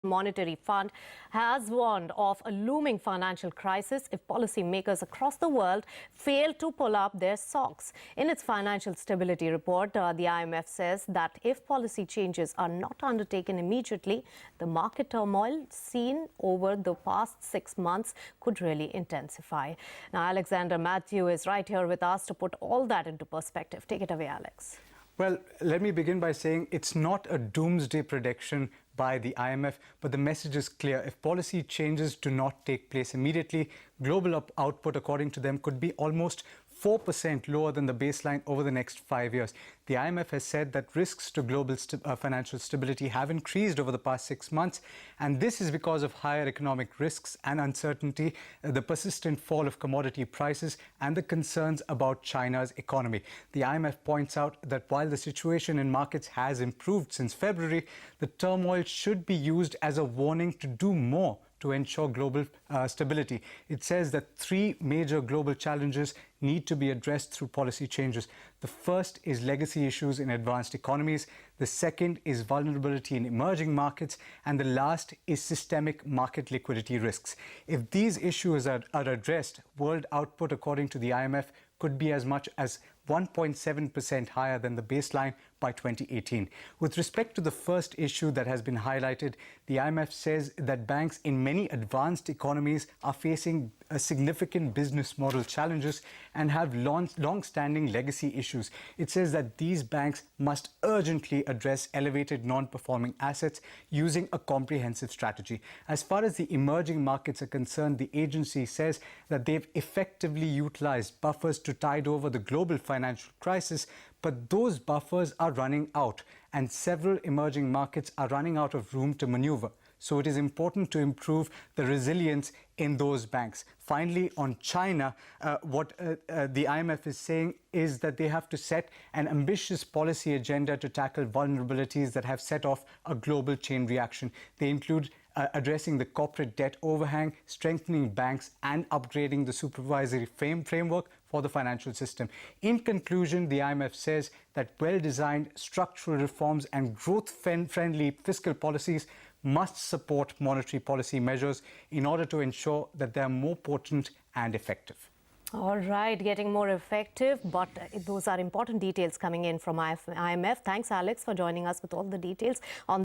Monetary Fund has warned of a looming financial crisis if policymakers across the world fail to pull up their socks. In its financial stability report, the IMF says that if policy changes are not undertaken immediately, the market turmoil seen over the past 6 months could really intensify. Now, Alexander Mathew is right here with us to put all that into perspective. Take it away, Alex. Well, let me begin by saying it's not a doomsday prediction by the IMF, but the message is clear. If policy changes do not take place immediately, global output, according to them, could be almost 4% lower than the baseline over the next 5 years. The IMF has said that risks to global financial stability have increased over the past 6 months, and this is because of higher economic risks and uncertainty, the persistent fall of commodity prices, and the concerns about China's economy. The IMF points out that while the situation in markets has improved since February, the turmoil should be used as a warning to do more to ensure global stability. It says that 3 major global challenges need to be addressed through policy changes. The first is legacy issues in advanced economies. The second is vulnerability in emerging markets. And the last is systemic market liquidity risks. If these issues are addressed, world output, according to the IMF, could be as much as 1.7% higher than the baseline by 2018. With respect to the first issue that has been highlighted, the IMF says that banks in many advanced economies are facing significant business model challenges and have long-standing legacy issues. It says that these banks must urgently address elevated non-performing assets using a comprehensive strategy. As far as the emerging markets are concerned, the agency says that they've effectively utilized buffers to tide over the global financial crisis, but those buffers are running out, and several emerging markets are running out of room to maneuver. So it is important to improve the resilience in those banks. Finally, on China, what the IMF is saying is that they have to set an ambitious policy agenda to tackle vulnerabilities that have set off a global chain reaction. They include addressing the corporate debt overhang, strengthening banks, and upgrading the supervisory framework for the financial system. In conclusion, the IMF says that well-designed structural reforms and growth-friendly fiscal policies must support monetary policy measures in order to ensure that they are more potent and effective. All right, getting more effective, but those are important details coming in from IMF. Thanks, Alex, for joining us with all the details on